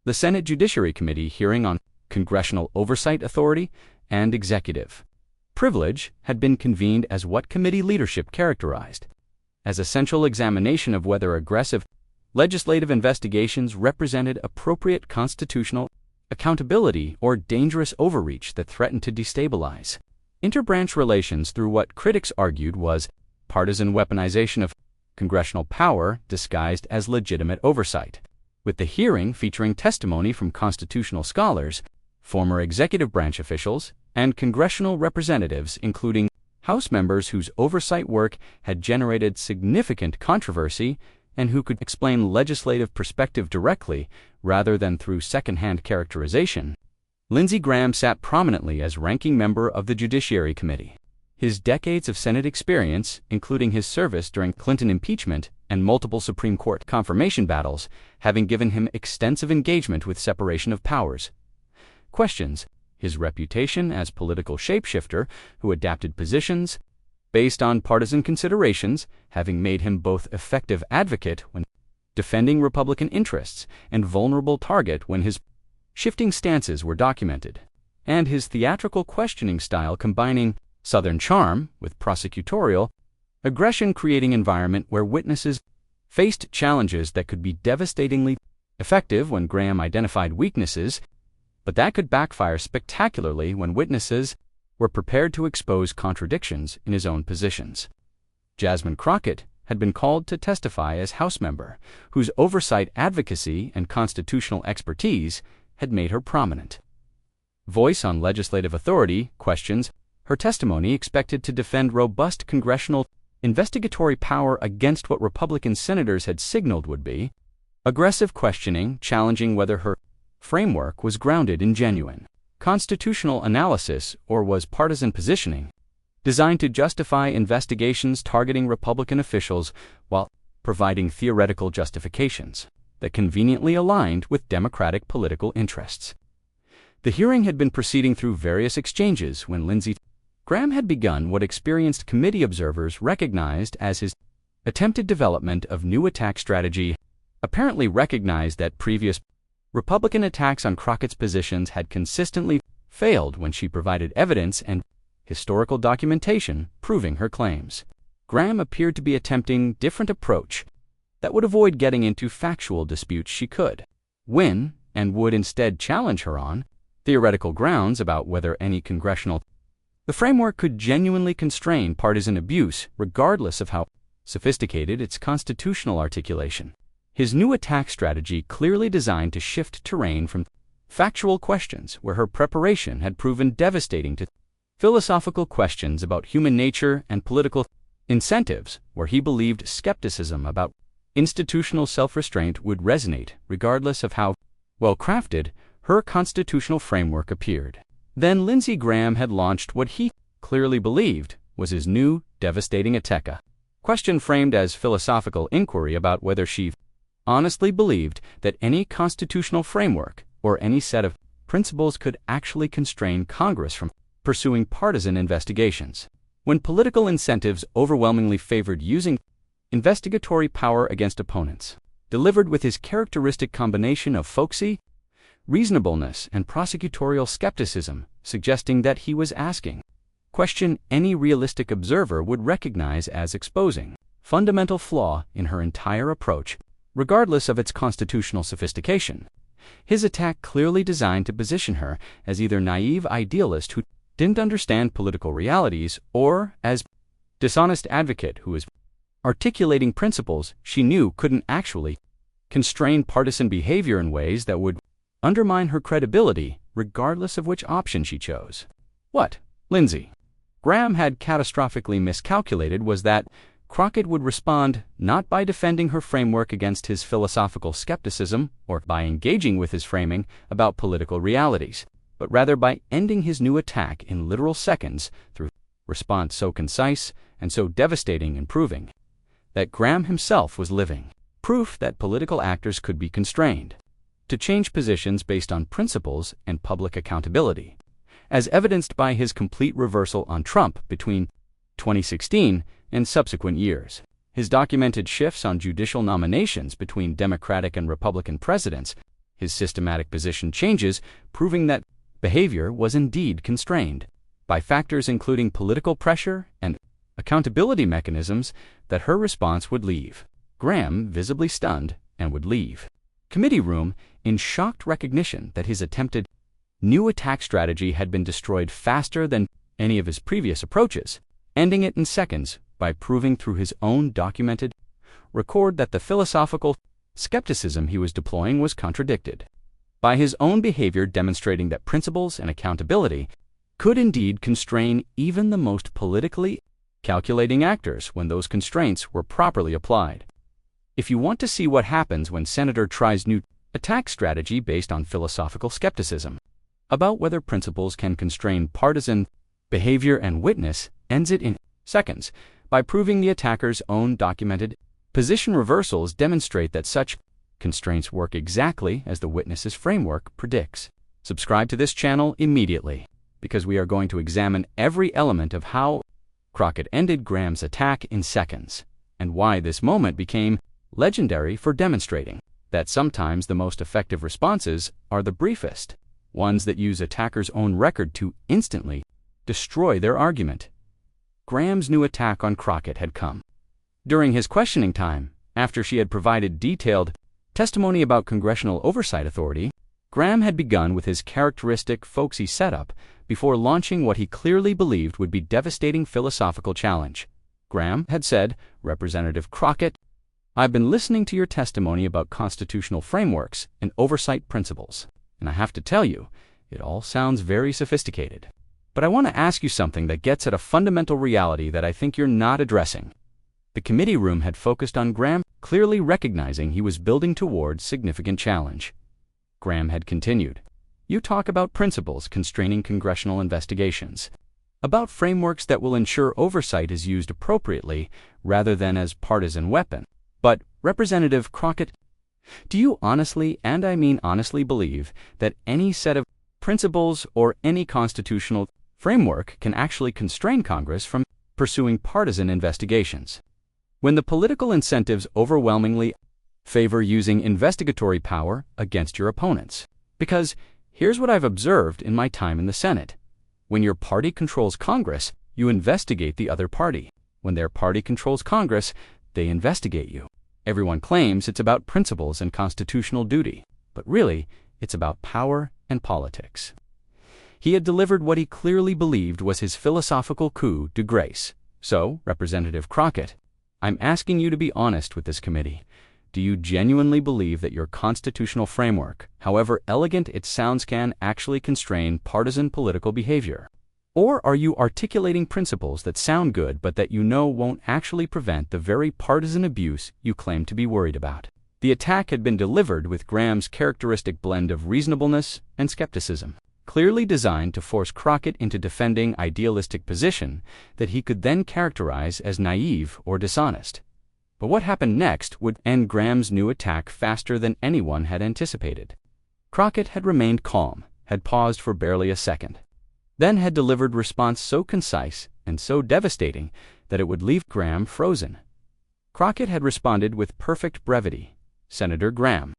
The Senate Judiciary Committee hearing on congressional oversight authority and executive privilege had been convened as what committee leadership characterized as essential examination of whether aggressive legislative investigations represented appropriate constitutional accountability or dangerous overreach that threatened to destabilize interbranch relations through what critics argued was partisan weaponization of congressional power disguised as legitimate oversight. With the hearing featuring testimony from constitutional scholars, former executive branch officials, and congressional representatives, including House members whose oversight work had generated significant controversy and who could explain legislative perspective directly rather than through second-hand characterization, Lindsey Graham sat prominently as ranking member of the Judiciary Committee. His decades of Senate experience, including his service during Clinton impeachment and multiple Supreme Court confirmation battles, having given him extensive engagement with separation of powers questions, his reputation as political shapeshifter who adapted positions based on partisan considerations, having made him both effective advocate when defending Republican interests and vulnerable target when his shifting stances were documented, and his theatrical questioning style combining Southern charm with prosecutorial aggression, creating an environment where witnesses faced challenges that could be devastatingly effective when Graham identified weaknesses, but that could backfire spectacularly when witnesses were prepared to expose contradictions in his own positions. Jasmine Crockett had been called to testify as House member, whose oversight advocacy and constitutional expertise had made her prominent voice on legislative authority questions. Her testimony expected to defend robust congressional investigatory power against what Republican senators had signaled would be aggressive questioning, challenging whether her framework was grounded in genuine constitutional analysis or was partisan positioning, designed to justify investigations targeting Republican officials while providing theoretical justifications that conveniently aligned with Democratic political interests. The hearing had been proceeding through various exchanges when Lindsey Graham had begun what experienced committee observers recognized as his attempted development of new attack strategy, apparently recognized that previous Republican attacks on Crockett's positions had consistently failed when she provided evidence and historical documentation proving her claims. Graham appeared to be attempting different approach that would avoid getting into factual disputes she could win and would instead challenge her on theoretical grounds about whether any congressional the framework could genuinely constrain partisan abuse regardless of how sophisticated its constitutional articulation. His new attack strategy clearly designed to shift terrain from factual questions where her preparation had proven devastating to philosophical questions about human nature and political incentives where he believed skepticism about institutional self-restraint would resonate regardless of how well-crafted her constitutional framework appeared. Then Lindsey Graham had launched what he clearly believed was his new devastating attack, a question framed as philosophical inquiry about whether she honestly believed that any constitutional framework or any set of principles could actually constrain Congress from pursuing partisan investigations. When political incentives overwhelmingly favored using investigatory power against opponents, delivered with his characteristic combination of folksy reasonableness and prosecutorial skepticism, suggesting that he was asking question any realistic observer would recognize as exposing fundamental flaw in her entire approach, regardless of its constitutional sophistication. His attack clearly designed to position her as either naive idealist who didn't understand political realities or as dishonest advocate who was articulating principles she knew couldn't actually constrain partisan behavior in ways that would undermine her credibility regardless of which option she chose. What Lindsey Graham had catastrophically miscalculated was that Crockett would respond not by defending her framework against his philosophical skepticism or by engaging with his framing about political realities, but rather by ending his new attack in literal seconds through response so concise and so devastating in proving that Graham himself was living proof that political actors could be constrained to change positions based on principles and public accountability, as evidenced by his complete reversal on Trump between 2016 and subsequent years. His documented shifts on judicial nominations between Democratic and Republican presidents, his systematic position changes, proving that behavior was indeed constrained by factors including political pressure and accountability mechanisms that her response would leave Graham visibly stunned and would leave committee room in shocked recognition that his attempted new attack strategy had been destroyed faster than any of his previous approaches, ending it in seconds by proving through his own documented record that the philosophical skepticism he was deploying was contradicted by his own behavior, demonstrating that principles and accountability could indeed constrain even the most politically calculating actors when those constraints were properly applied. If you want to see what happens when Senator tries new attack strategy based on philosophical skepticism about whether principles can constrain partisan behavior and witness ends it in seconds by proving the attacker's own documented position reversals demonstrate that such constraints work exactly as the witness's framework predicts. Subscribe to this channel immediately, because we are going to examine every element of how Crockett ended Graham's attack in seconds, and why this moment became legendary for demonstrating that sometimes the most effective responses are the briefest, ones that use attackers' own record to instantly destroy their argument. Graham's new attack on Crockett had come during his questioning time, after she had provided detailed testimony about congressional oversight authority. Graham had begun with his characteristic folksy setup before launching what he clearly believed would be devastating philosophical challenge. Graham had said, "Representative Crockett, I've been listening to your testimony about constitutional frameworks and oversight principles, and I have to tell you, it all sounds very sophisticated. But I want to ask you something that gets at a fundamental reality that I think you're not addressing." The committee room had focused on Graham, clearly recognizing he was building towards significant challenge. Graham had continued, "You talk about principles constraining congressional investigations, about frameworks that will ensure oversight is used appropriately rather than as partisan weapon. But, Representative Crockett, do you honestly, and I mean honestly, believe that any set of principles or any constitutional framework can actually constrain Congress from pursuing partisan investigations, when the political incentives overwhelmingly favor using investigatory power against your opponents? Because here's what I've observed in my time in the Senate. When your party controls Congress, you investigate the other party. When their party controls Congress, they investigate you. Everyone claims it's about principles and constitutional duty, but really, it's about power and politics." He had delivered what he clearly believed was his philosophical coup de grace. So, Representative Crockett, I'm asking you to be honest with this committee. Do you genuinely believe that your constitutional framework, however elegant it sounds, can actually constrain partisan political behavior? Or are you articulating principles that sound good but that you know won't actually prevent the very partisan abuse you claim to be worried about? The attack had been delivered with Graham's characteristic blend of reasonableness and skepticism, clearly designed to force Crockett into defending idealistic position that he could then characterize as naive or dishonest. But what happened next would end Graham's new attack faster than anyone had anticipated. Crockett had remained calm, had paused for barely a second, then had delivered response so concise and so devastating that it would leave Graham frozen. Crockett had responded with perfect brevity. "Senator Graham,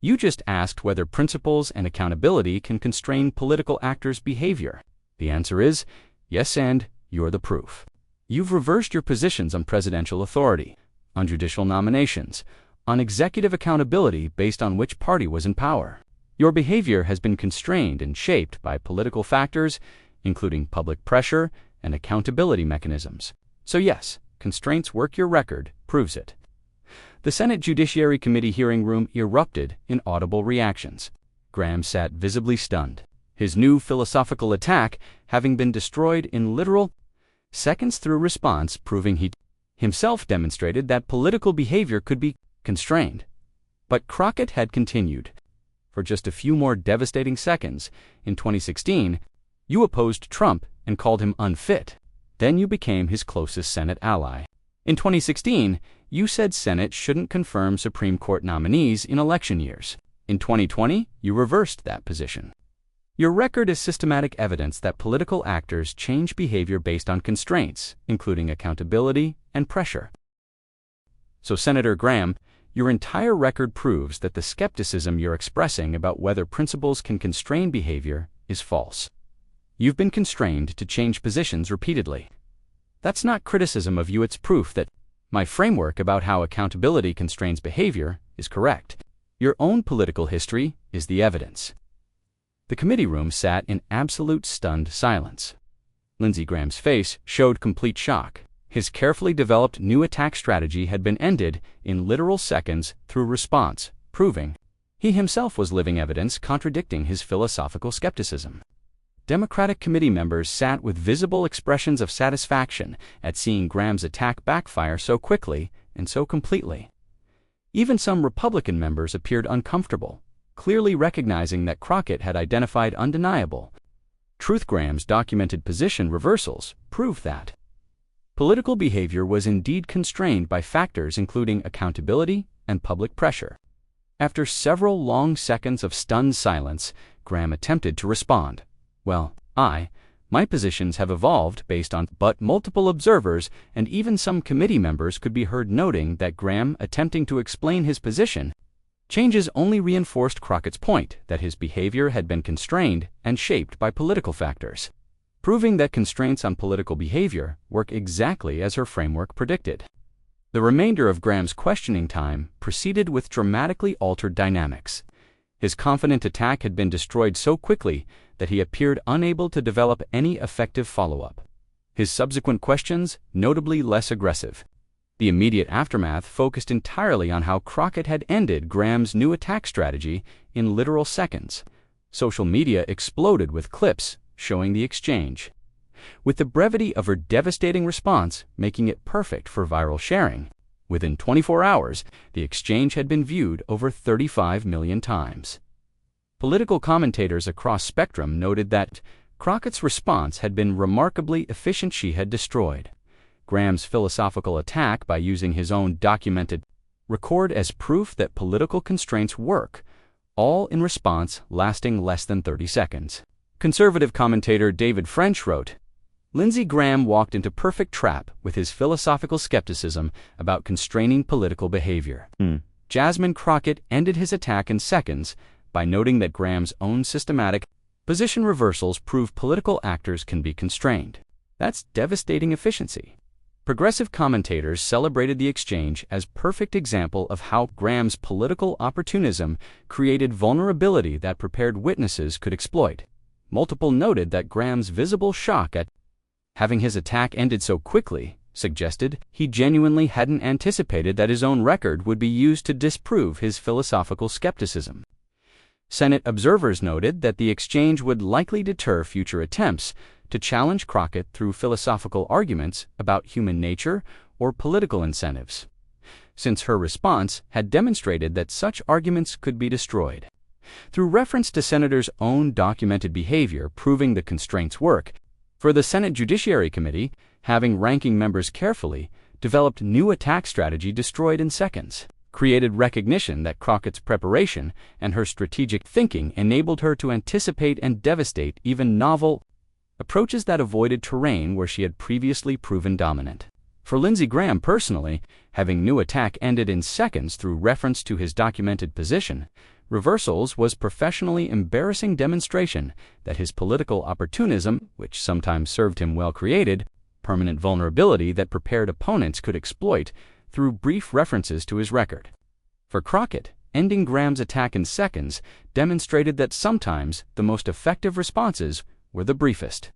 you just asked whether principles and accountability can constrain political actors' behavior. The answer is yes, and you're the proof. You've reversed your positions on presidential authority, on judicial nominations, on executive accountability based on which party was in power. Your behavior has been constrained and shaped by political factors, including public pressure and accountability mechanisms. So yes, constraints work. Your record proves it." The Senate Judiciary Committee hearing room erupted in audible reactions. Graham sat visibly stunned, his new philosophical attack having been destroyed in literal seconds through response, proving he himself demonstrated that political behavior could be constrained. But Crockett had continued. For just a few more devastating seconds, in 2016, you opposed Trump and called him unfit. Then you became his closest Senate ally. In 2016, you said Senate shouldn't confirm Supreme Court nominees in election years. In 2020, you reversed that position. Your record is systematic evidence that political actors change behavior based on constraints, including accountability and pressure. So, Senator Graham, Your entire record proves that the skepticism you're expressing about whether principles can constrain behavior is false. You've been constrained to change positions repeatedly. That's not criticism of you, it's proof that my framework about how accountability constrains behavior is correct. Your own political history is the evidence. The committee room sat in absolute stunned silence. Lindsey Graham's face showed complete shock. His carefully developed new attack strategy had been ended in literal seconds through response, proving he himself was living evidence contradicting his philosophical skepticism. Democratic committee members sat with visible expressions of satisfaction at seeing Graham's attack backfire so quickly and so completely. Even some Republican members appeared uncomfortable, clearly recognizing that Crockett had identified undeniable truth. Graham's documented position reversals proved that political behavior was indeed constrained by factors including accountability and public pressure. After several long seconds of stunned silence, Graham attempted to respond. Well, my positions have evolved based on, but multiple observers and even some committee members could be heard noting that Graham, attempting to explain his position, changes only reinforced Crockett's point that his behavior had been constrained and shaped by political factors, proving that constraints on political behavior work exactly as her framework predicted. The remainder of Graham's questioning time proceeded with dramatically altered dynamics. His confident attack had been destroyed so quickly that he appeared unable to develop any effective follow-up. His subsequent questions, notably less aggressive. The immediate aftermath focused entirely on how Crockett had ended Graham's new attack strategy in literal seconds. Social media exploded with clips showing the exchange, with the brevity of her devastating response making it perfect for viral sharing. Within 24 hours, the exchange had been viewed over 35 million times. Political commentators across spectrum noted that Crockett's response had been remarkably efficient. She had destroyed Graham's philosophical attack by using his own documented record as proof that political constraints work, all in response lasting less than 30 seconds. Conservative commentator David French wrote, Lindsey Graham walked into perfect trap with his philosophical skepticism about constraining political behavior. Jasmine Crockett ended his attack in seconds by noting that Graham's own systematic position reversals prove political actors can be constrained. That's devastating efficiency. Progressive commentators celebrated the exchange as perfect example of how Graham's political opportunism created vulnerability that prepared witnesses could exploit. Multiple noted that Graham's visible shock at having his attack ended so quickly suggested he genuinely hadn't anticipated that his own record would be used to disprove his philosophical skepticism. Senate observers noted that the exchange would likely deter future attempts to challenge Crockett through philosophical arguments about human nature or political incentives, since her response had demonstrated that such arguments could be destroyed. Through reference to Senators' own documented behavior proving the constraints work, for the Senate Judiciary Committee, having ranking members carefully developed new attack strategy destroyed in seconds, created recognition that Crockett's preparation and her strategic thinking enabled her to anticipate and devastate even novel approaches that avoided terrain where she had previously proven dominant. For Lindsey Graham personally, having new attack ended in seconds through reference to his documented position reversals was professionally embarrassing demonstration that his political opportunism, which sometimes served him well, created permanent vulnerability that prepared opponents could exploit through brief references to his record. For Crockett, ending Graham's attack in seconds demonstrated that sometimes the most effective responses were the briefest,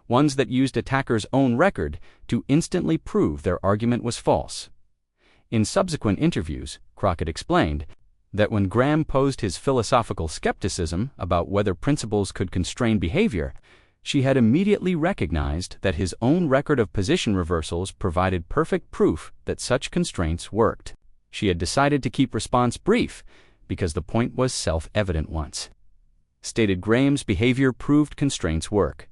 ones that used attackers' own record to instantly prove their argument was false. In subsequent interviews, Crockett explained that when Graham posed his philosophical skepticism about whether principles could constrain behavior, she had immediately recognized that his own record of position reversals provided perfect proof that such constraints worked. She had decided to keep response brief because the point was self-evident once. Stated Graham's behavior proved constraints work.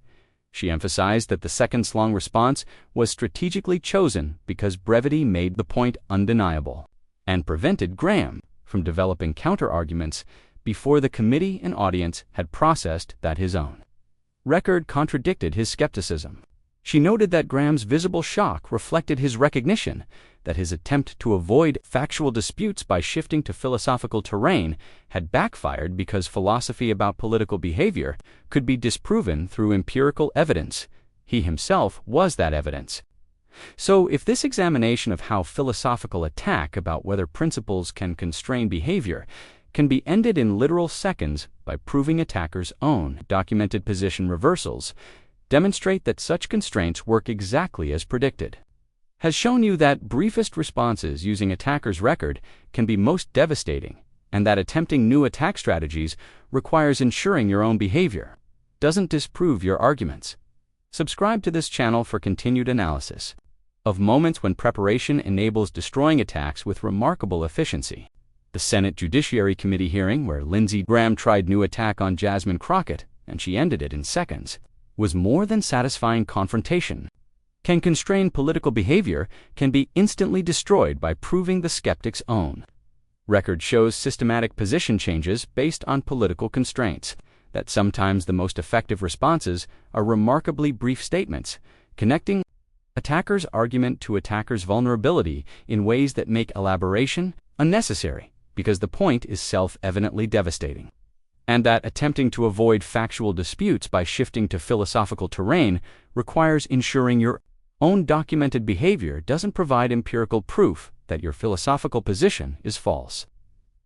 She emphasized that the seconds-long response was strategically chosen because brevity made the point undeniable and prevented Graham from developing counter-arguments before the committee and audience had processed that his own record contradicted his skepticism. She noted that Graham's visible shock reflected his recognition that his attempt to avoid factual disputes by shifting to philosophical terrain had backfired because philosophy about political behavior could be disproven through empirical evidence. He himself was that evidence. So, if this examination of how philosophical attack about whether principles can constrain behavior can be ended in literal seconds by proving attackers' own documented position reversals, demonstrate that such constraints work exactly as predicted, has shown you that briefest responses using attackers' record can be most devastating, and that attempting new attack strategies requires ensuring your own behavior, doesn't disprove your arguments. Subscribe to this channel for continued analysis of moments when preparation enables destroying attacks with remarkable efficiency. The Senate Judiciary Committee hearing where Lindsey Graham tried new attack on Jasmine Crockett, and she ended it in seconds, was more than satisfying confrontation. Can constrain political behavior can be instantly destroyed by proving the skeptic's own record shows systematic position changes based on political constraints, that sometimes the most effective responses are remarkably brief statements, connecting attackers' argument to attackers' vulnerability in ways that make elaboration unnecessary, because the point is self-evidently devastating. And that attempting to avoid factual disputes by shifting to philosophical terrain requires ensuring your own documented behavior doesn't provide empirical proof that your philosophical position is false.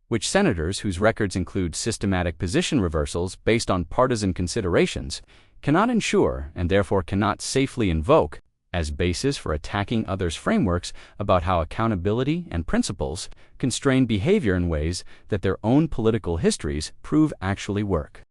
Which senators whose records include systematic position reversals based on partisan considerations cannot ensure, and therefore cannot safely invoke, as basis for attacking others' frameworks about how accountability and principles constrain behavior in ways that their own political histories prove actually work.